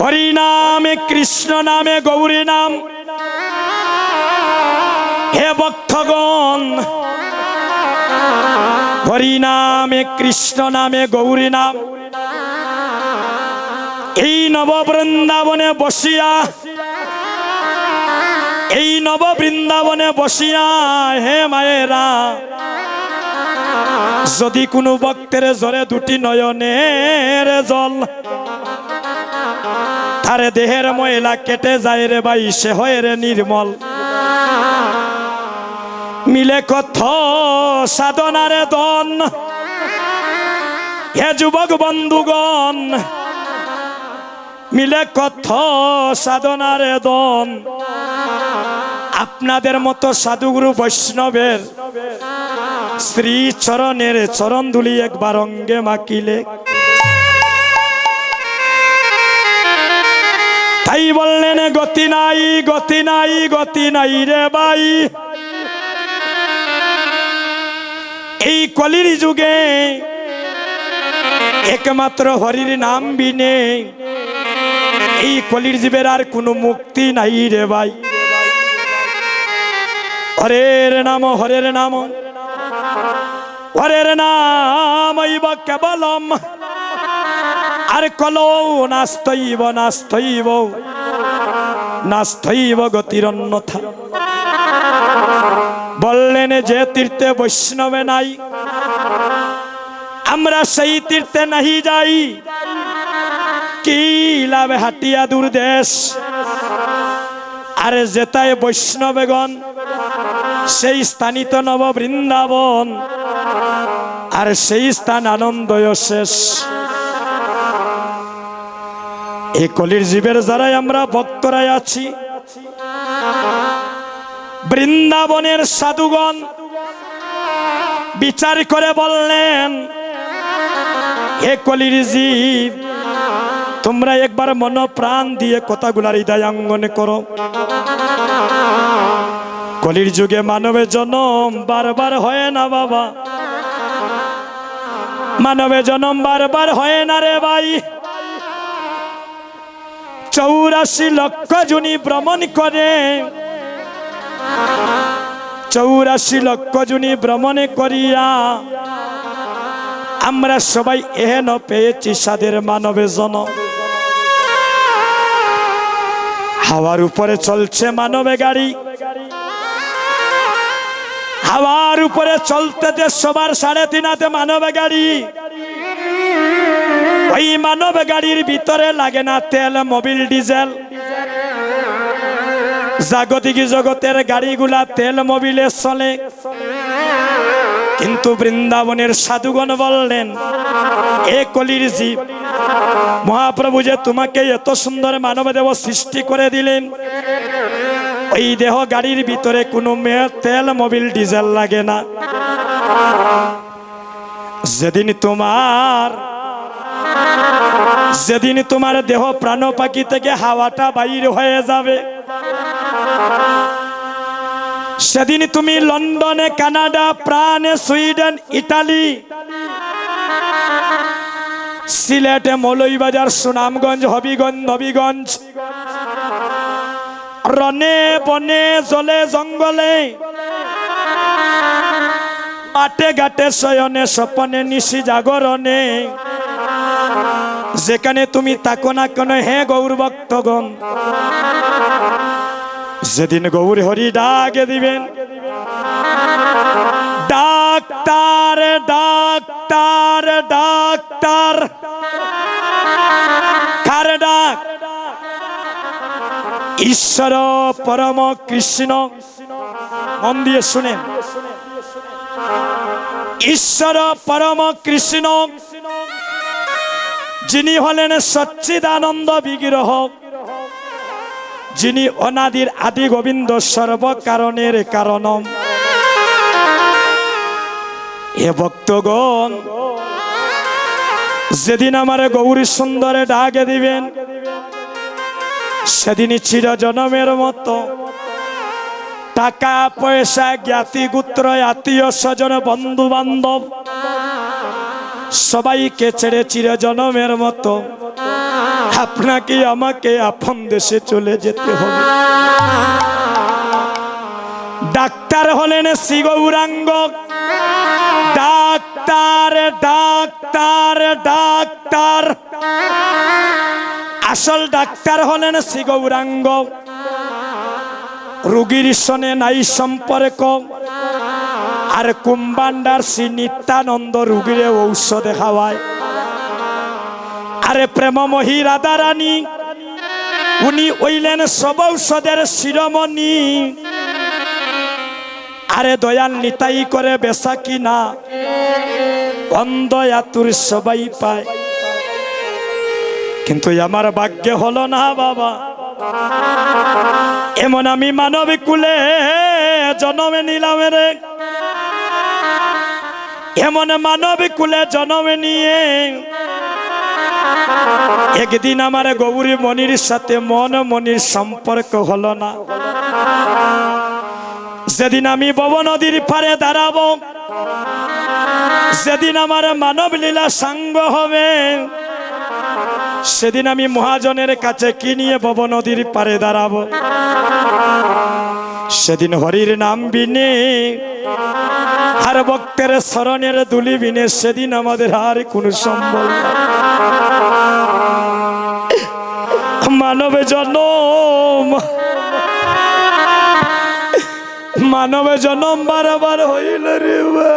হরি নামে কৃষ্ণ নামে গৌরী নাম। হে ভক্তগণ, হরি নামে কৃষ্ণ নামে গৌরী নাম। এই নব বৃন্দাবনে বসিয়া, এই নব বৃন্দাবনে বসিয়া হে মায়েরা, যদি কোনো ভক্তের জরে দুটি নয়নের জল, তার দেহের ময়লা কেটে যায় রে ভাই, সে হয় রে নির্মল। মিলে কত সাধনারে দন, হে যুবক বন্ধুগণ, মিলে কত সাধনারে দন। আপনাদের মতো সাধুগুরু বৈষ্ণবের শ্রী চরণের চরণ ধুলি একবার অঙ্গে মাখিলে, তাই বললেন গতি নাই, গতি নাই, গতি নাই রে ভাই। এই কলির যুগে একমাত্র হরির নাম বিনে এই কলির জীবের আর কোনো মুক্তি নাই রে ভাই। হরের নাম, হরের নাম, হরের নাম ইব কেবলম, আর কলৌ নাস্তৈব, নাস্তৈব, নাস্তৈব গতিরন্যথা। বললেন যে তীর্থে বৈষ্ণবে নাই, আমরা সেই তীর্থে নাহি যাই। কি লাভে হাটিয়া দূর দেশ, আরে যেতায় বৈষ্ণবেগণ, সেই স্থানিত নব বৃন্দাবন, আর সেই স্থান আনন্দয় শেষ। এই কলির জীবের যারাই আমরা ভক্তরাই আছি, বৃন্দাবনের সাধুগণ বিচার করে বললেন, হে কলির জীব, তোমরা একবার মন প্রাণ দিয়ে কথাগুলার হৃদয়াঙ্গন করো। কলির যুগে মানবের জন্ম বারবার হয় না বাবা, মানবের জন্ম বারবার হয় না রে ভাই। 84 লক্ষ জুনি ভ্রমণ করে, 84 লক্ষ জুনি ভ্রমণ করিয়া আমরা সবাই এহেন পেয়েছি সাদের মানবের জন্ম। হাওয়ার উপরে চলছে মানবে গাড়ি, হাওয়ার উপরে চলতে যে সবার 3.5 হাতে মানবে গাড়ি। ওই মানব গাড়ির ভিতরে লাগে না তেল, মোবিল, ডিজেল। জাগতিক জগতের গাড়িগুলা তেল মোবিলে চলে, কিন্তু বৃন্দাবনের সাধুগণ বললেন, এ কলির জীব, মহাপ্রভু যে তোমাকে এত সুন্দর মানব দেব সৃষ্টি করে দিলেন, ওই দেহ গাড়ির ভিতরে কোনো তেল, মোবিল, ডিজেল লাগে না। যেদিন তোমার দেহ প্রাণ পাখি থেকে হাওয়াটা বাইর হয়ে যাবে, সেদিন তুমি লন্ডনে, কানাডা, প্রাণে, সুইডেন, ইটালি, সিলেটে, মৌলভীবাজার, সুনামগঞ্জ, হবিগঞ্জ, নবীগঞ্জ, রনে বনে, জলে জঙ্গলে, মাঠে ঘাটে, শয়নে স্বপনে, নিশি জাগরণে, যেখানে তুমি থাকো না কেন হে গৌর ভক্তগণ, যেদিন গৌর হরি ডাকে দিবেন, ডাক্তার, ডাক্তার, ডাক্তার, কার ডাক? ঈশ্বর পরম কৃষ্ণ। মন দিয়ে শুনেন, ঈশ্বর পরম কৃষ্ণ, যিনি হলেন সচ্চিদানন্দ বিগ্রহ, যিনি অনাদির আদি গোবিন্দ, সর্বকারণের কারণ। এ ভক্তগণ, যেদিন আমার গৌরী সুন্দরে ডাকে দিবেন, সেদিনই চির জনমের মতো টাকা পয়সা, জ্ঞাতি গোত্র, আত্মীয় স্বজন, বন্ধু বান্ধব সবাইকে ছেড়ে চির জনমের মতো আপনাকে আমাকে আপন দেশে চলে যেতে হবে। ডাক্তার হলেন শ্রী গৌরাঙ্গ, ডাক্তার ডাক্তার ডাক্তার, আসল ডাক্তার হলেন শ্রী গৌরাঙ্গ। রোগীর সনে নাই সম্পর্ক, আর কুম্বান্ডার শ্রী নিত্যানন্দ রোগীরে ঔষধ খাওয়ায়। আরে প্রেমময়ী রাধা রানী উনি হইলেন সব ঔষধের শিরোমণি। আরে দয়াল নিতাই করে বেচা কিনা অন্ধ আতুর সবাই পায়, কিন্তু আমার ভাগ্যে হলো না বাবা। এমন আমি মানব কুলে জন্মে নিলাম রে, এমন মানব কুলে জন্মে নিয়ে একদিন আমার গৌরী মনির সাথে মন মনির সম্পর্ক হলো না। যেদিন আমি ভব নদীর পারে দাঁড়াবো, যেদিন আমার মানব লীলা সাঙ্গ হবে, সেদিন আমি মহাজনের কাছে কি নিয়ে ভব নদীর পারে দাঁড়াবো। সেদিন হরির নাম বিনে আর ভক্তের শরণের দুলি বিনে সেদিন আমাদের আর কোনো সম্বল না। মানব জনম, মানব জনম বারবার হইল রে বা।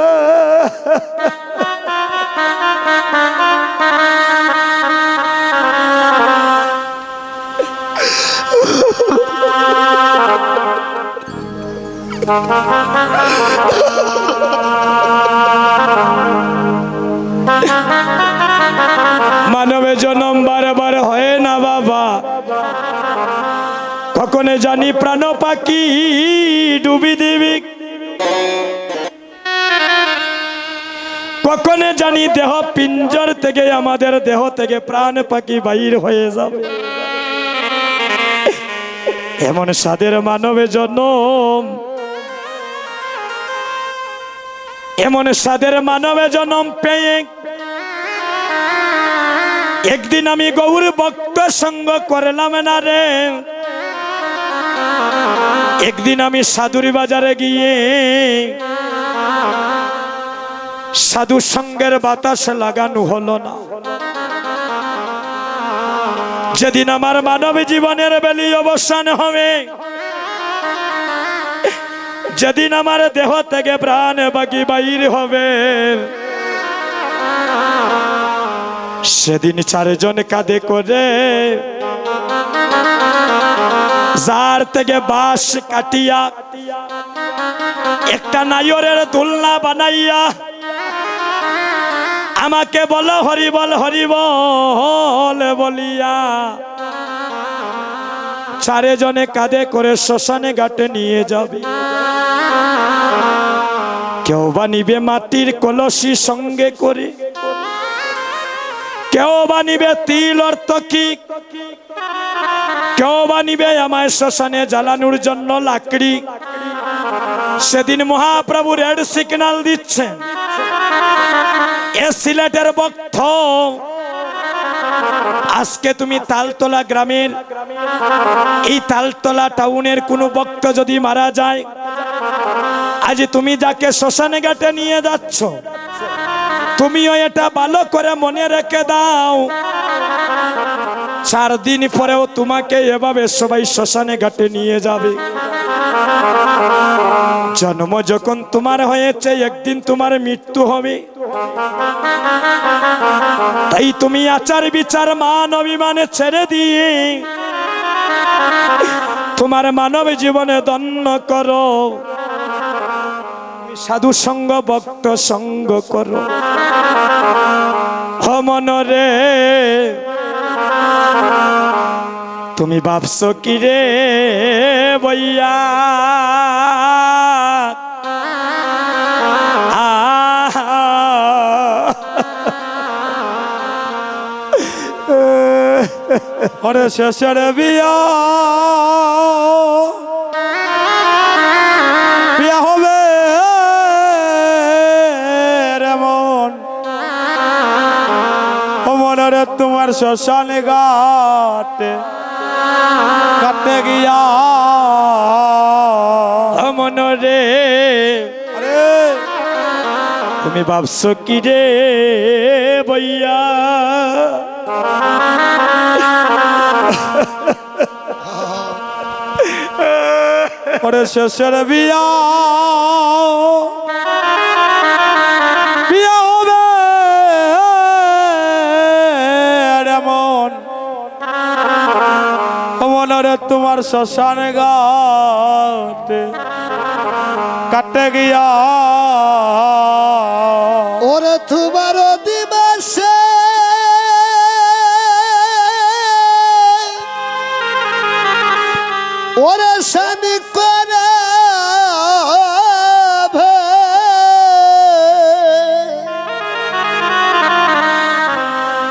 মানবে জনম বারবার হয় না বাবা, কখনো জানি প্রাণ পাখি ডুবি দিবি, কখনো জানি দেহ পিঞ্জর থেকে আমাদের দেহ থেকে প্রাণ পাখি বাইর হয়ে যাবে। এমন সাদের মানবে জনম, এমন সাদের মানবে জনম পেয়ে একদিন আমি গৌর ভক্ত সঙ্গ করলাম না রে। একদিন আমি সাধুরি বাজারে গিয়ে সাধু সঙ্গের বাতাস লাগানো হলো না। যেদিন আমার মানব জীবনের বেলি অবসান হবে, যেদিন আমার দেহ থেকে প্রাণ বাকি বাইর হবে, সেদিন চারজন কাঁধে করে যার থেকে বাঁশ কাটিয়া একটা নাইরের দোলনা বানাইয়া আমাকে বলো হরিবল হরিবল বলিয়া চারজনে কাঁধে করে শ্মশানে ঘাটে নিয়ে যাবে। কেউ বা নিবে মাটির কলসি সঙ্গে করে, কেউ বা নিবে তিল অর্থকি, কেউ বা নিবে আমায় শ্মশানে জ্বালানোর জন্য লাকড়ি। সেদিন মহাপ্রভু রেড সিগন্যাল দিচ্ছেন, এ সিলেটের ভক্ত আজকে তুমি তালতলা গ্রামের এই তালতলা টাউনের কোন ভক্ত যদি মারা যায়, আজ তুমি যাকে শ্মশানে ঘাটে নিয়ে যাচ্ছ, তুমিও এটা ভালো করে মনে রেখে দাও, 4 দিন পরেও তোমাকে এভাবে সবাই শ্মশানে ঘাটে নিয়ে যাবে। জন্ম যখন তোমার হয়েছে, একদিন তোমার মৃত্যু হবে। তাই তুমি আচার বিচার মান অভিমানে ছেড়ে দিয়ে তোমার মানব জীবনে ধন্য করো, সাধু সঙ্গ ভক্ত সঙ্গ করো। মনরে তুমি ভাবছ কি রে বইয়া, ওরে শেষের বিয়া বিয়া হবে রে মন, ও মনের তোমার শ্মশান ঘাটে কাটে গিয়া মনরে আরে তুমি ভাবছো কি রে বইয়া ওরে শেষের বিয়া বিয়া হবে এমন মনরে তোমার শ্মশান ঘাটে কাটে গিয়া ওরে তোমার দিবসে ওরে শনি করে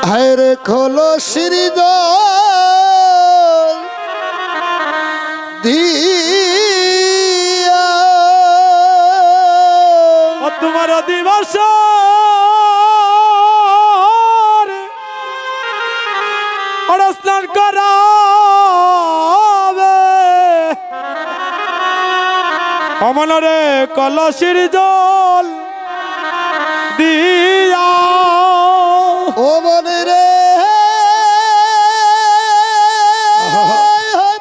হায়রে খোলো শ্রীদ দিয়া ও তোমার দিবস ওরা স্নান করাবে অমনরে কলসির জল দিয়া ও মনে রে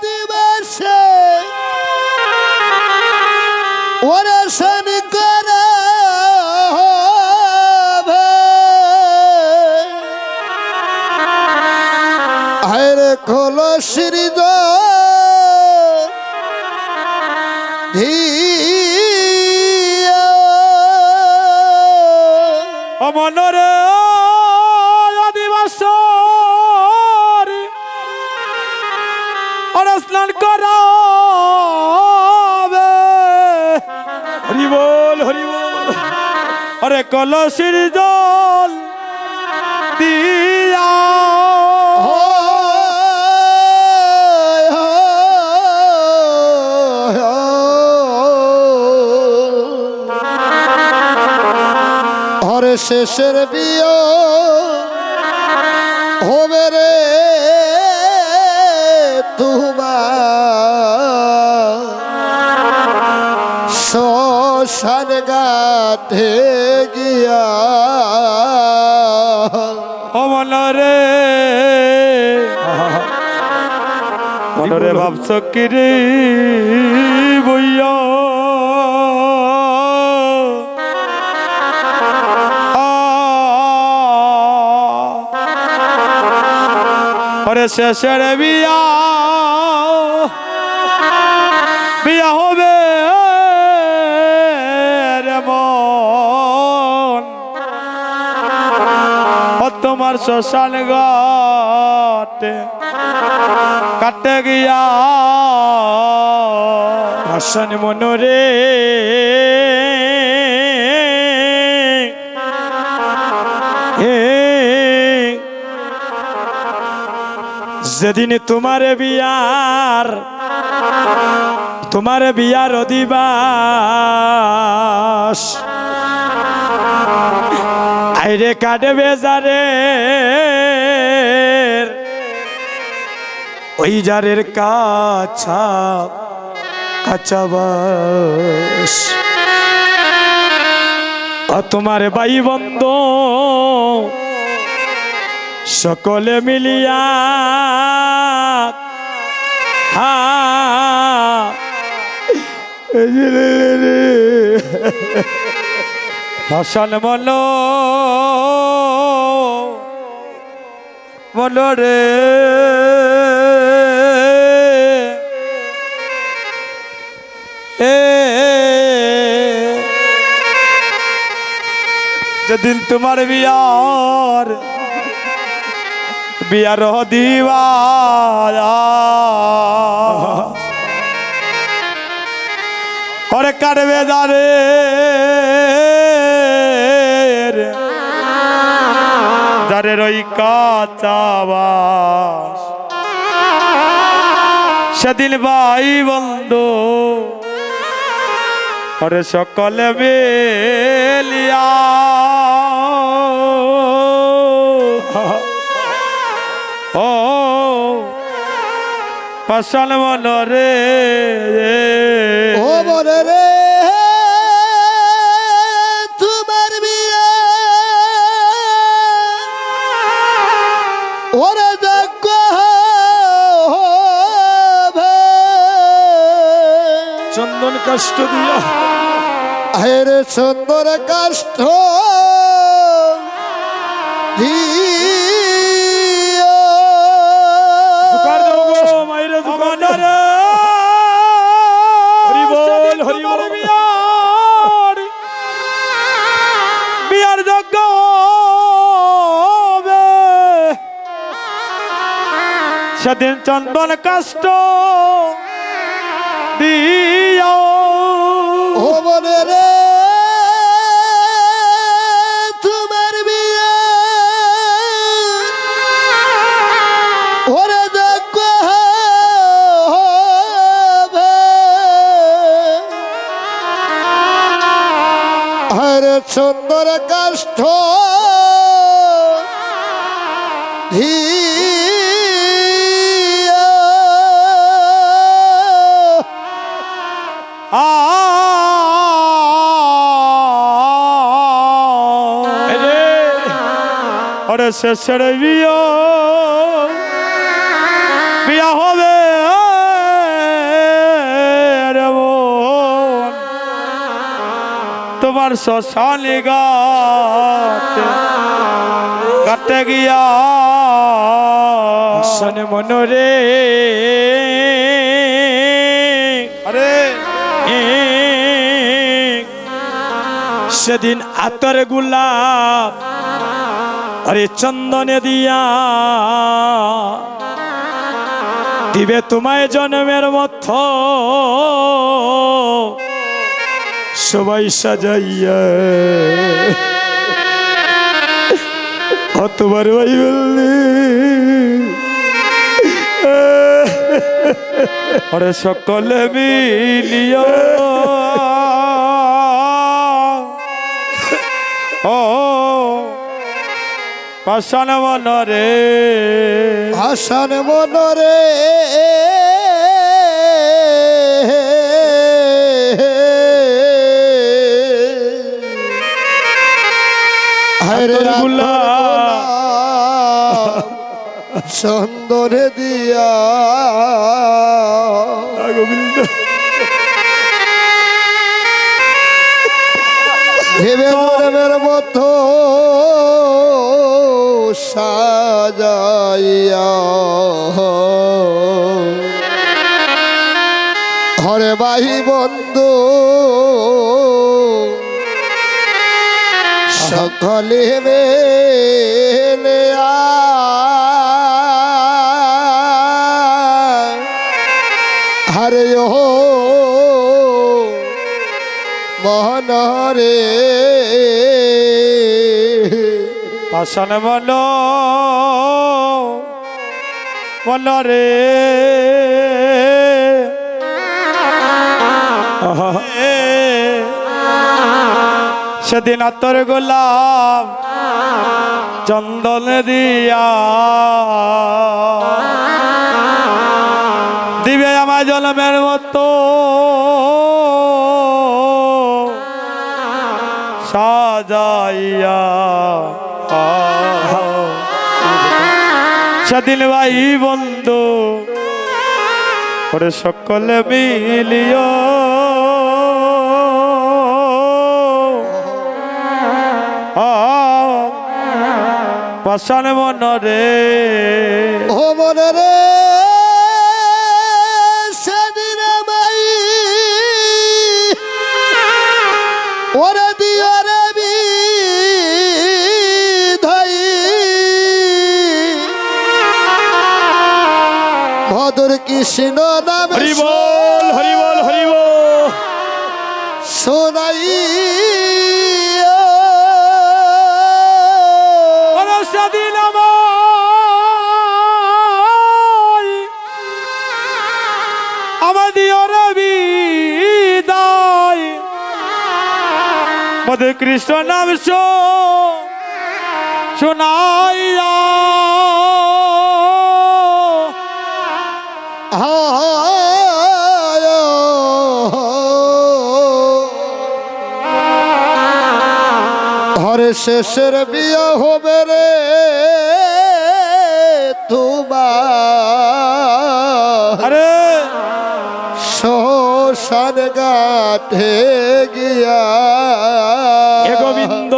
দিবসে ওরে শনি করে হায়রে খোলো শ্রীদ অমনরে আদিবাস ওরা স্নান করাবে হরি বল হরি বল আরে কলসির জল দিয়া হরে শেষের বিয়ে হবে রে তোমার শ্মশান ঘাটে গিয়া অমনরে মনরে ভাবছ কি রে বইয়া ওরে শেষের বিয়া বিয়া হবে রে মন ও তোমার শ্মশান ঘাটে কাটে গিয়া ভাষণ মনরে যেদিন তোমার বিয়ার অধিবাস আইরে কাটে বেজারে ওই যারের কাছা কাছাবাস তোমার ভাই বন্ধু সকলে মিলিয়া ভাষণ মন রে যেদিন তোমার বিয়ার দিবা ওরে কাটবে যারে যারে রই কাচাবাস সেদিন ভাই বন্ধু ওরে সকলে মিলিয়া ও পাষাণ মনরে ও মনে রে তোমার বিয়ে ওরে যোগ্য হবে চন্দন কাষ্ট দিয়া হেরে সুন্দর কাষ্ঠ জোকার দাও গো মাইরে জোকার দাও। মনরে হরি বল, হরি বল। বিয়ার যোগ্য হবে সেদিন চন্দন কাষ্ট দিও ও মনে রে তোমার বিয়ে ওরে যোগ্য হবে হরে সুন্দর কাষ্ঠ এরে ওরে শেষের বিয়া হবে রে বোন তোমার শ্মশানে গাতে গিয়া শনে মনরে আরে সেদিন আতর গোলাপ আরে চন্দনে দিয়া দিবে তোমায় জন্মের মত সবাই সাজাইয়া অতবার ভাই বললি ওরে সকলে মিলিয়া ও পাষাণ মনরে হাসান মনরে হরে আতর গোলাপ চন্দনে দিয়া গোবিন্দ ভেবে মরমের মতো সাজাইয়া হরে ভাই বন্ধু সকলে মেলে হরে ও মহনরে পাষাণ মনরে সেদিন আতর গোলাপ চন্দন দিয়া দিবে আমার জন্মের মতো সাজাইয়া সেদিন ভাই বন্ধু ওরে সকলে মিলিও পাষাণ মনরে ও মনরে সেদিন মাই ওরে দিও রে বিধাই মধুর কৃষ্ণ নাম হরি বল, হরি বল, হরি বল। শোনাই সেদিন আমার দিও রে বিদায় মধু কৃষ্ণ নাম শোনাইয়া হরে শেষের বিয়ে হবে রে তোমার আরে শ্মশান ঘাটে গিয়া হে গোবিন্দ,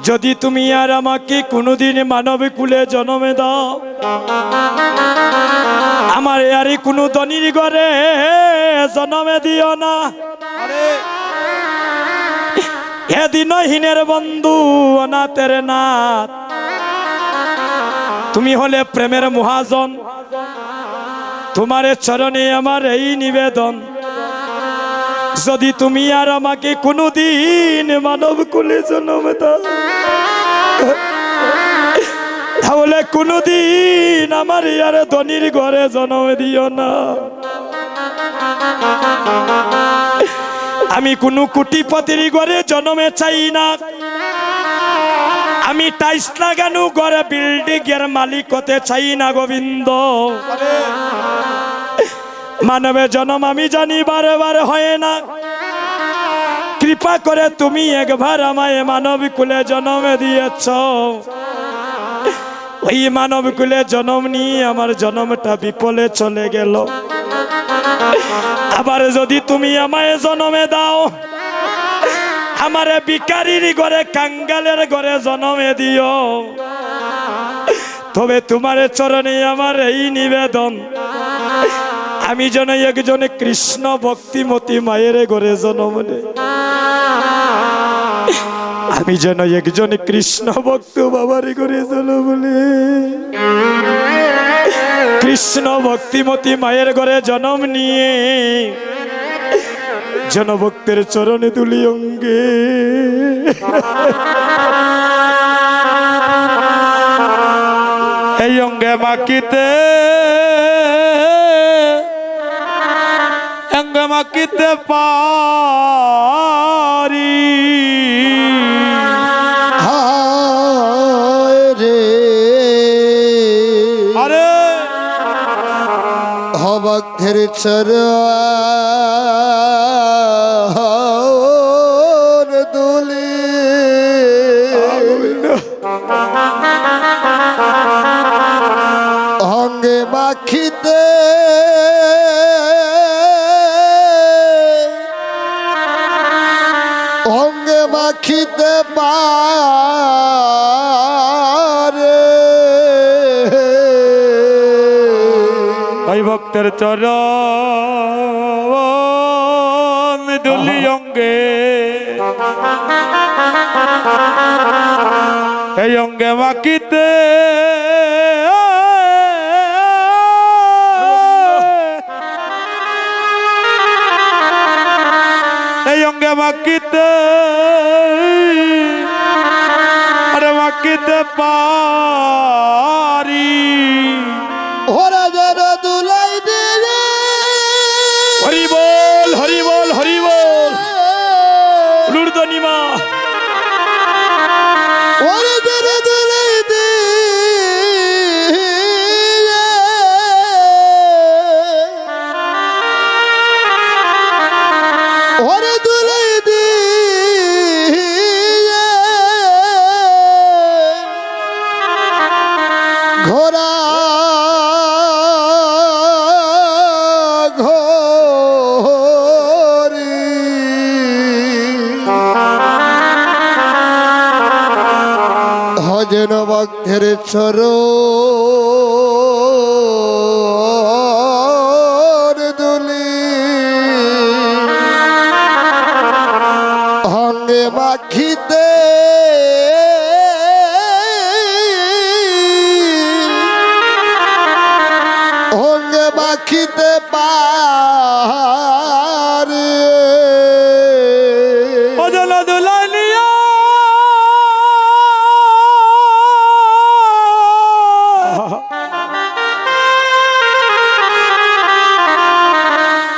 যদি তুমি আর আমাকে কোনোদিন মানব কুলে জন্মে দাও, আমার আর কোনো ধনির ঘরে জন্মে দিও না। এদিনহীনের বন্ধু অনাথের নাথ, তুমি হলে প্রেমের মহাজন, তোমার চরণে আমার এই নিবেদন, যদি তুমি আর আমাকে কোনোদিন মানব কুলে জন্ম দাও, তাহলে কোনোদিন আমার আর ধনির ঘরে জন্ম দিও না। আমি কোনো কোটিপতির ঘরে জন্মে চাই না, আমি টাইস লাগানো ঘরে বিল্ডিং এর মালিক হতে চাই না গোবিন্দ। মানবে জন্ম আমি জানি বারে বারে হয় না, কৃপা করে তুমি একবার আমায় মানব কুলে জন্ম দিয়েছ। ওই মানব কুলে জন্ম নিয়ে আমার জন্মটা বিপলে চলে গেল। আবার যদি তুমি আমায় জন্মে দাও, আমারে ভিখারির ঘরে কাঙ্গালের ঘরে জন্মে দিও, তবে তোমার চরণে আমার এই নিবেদন, আমি যেন একজন কৃষ্ণ ভক্তিমতী মায়ের ঘরে জন্ম নেই, আমি যেন একজন কৃষ্ণ ভক্ত বাবার ঘরে জন্ম নেই। কৃষ্ণ ভক্তিমতী মায়ের ঘরে জন্ম নিয়ে জনভক্তের চরণে তুলি অঙ্গে এই অঙ্গে মাকিতে পারি। হায় রে আরে ভক্তের চরণ দুলি অঙ্গে মাখিতে অঙ্গে মাখিতে পারে ওই ভক্তের চরণ দুলি অঙ্গে, এই অঙ্গে মাকিতে এই অঙ্গে মাকিতে আরে মাকিতে পারি। ওরা যেন দুলাই দিলে হরি বল হরি বল হরি বল লুর্দনিমা। ওরা যেন দুলাই দিলে ওরা দুলাই দিলে ঘোড়া ঘোরি হজেন ভক্তের চরণ দুলি অঙ্গে মাখিতে অঙ্গে মাখিতে পারে অজল দুলানিয়া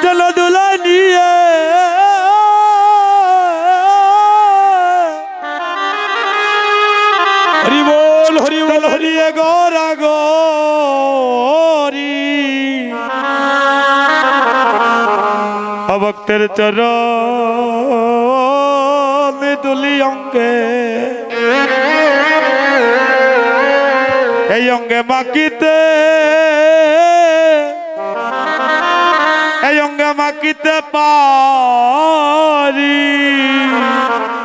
চল দুলানিয়া হরি বল হরি বল হরি। হরিয়ে গোরা গোরি ভক্তের চরণ দুলি অঙ্গে এই অঙ্গে মাকিতে এই অঙ্গে মাকিতে পারি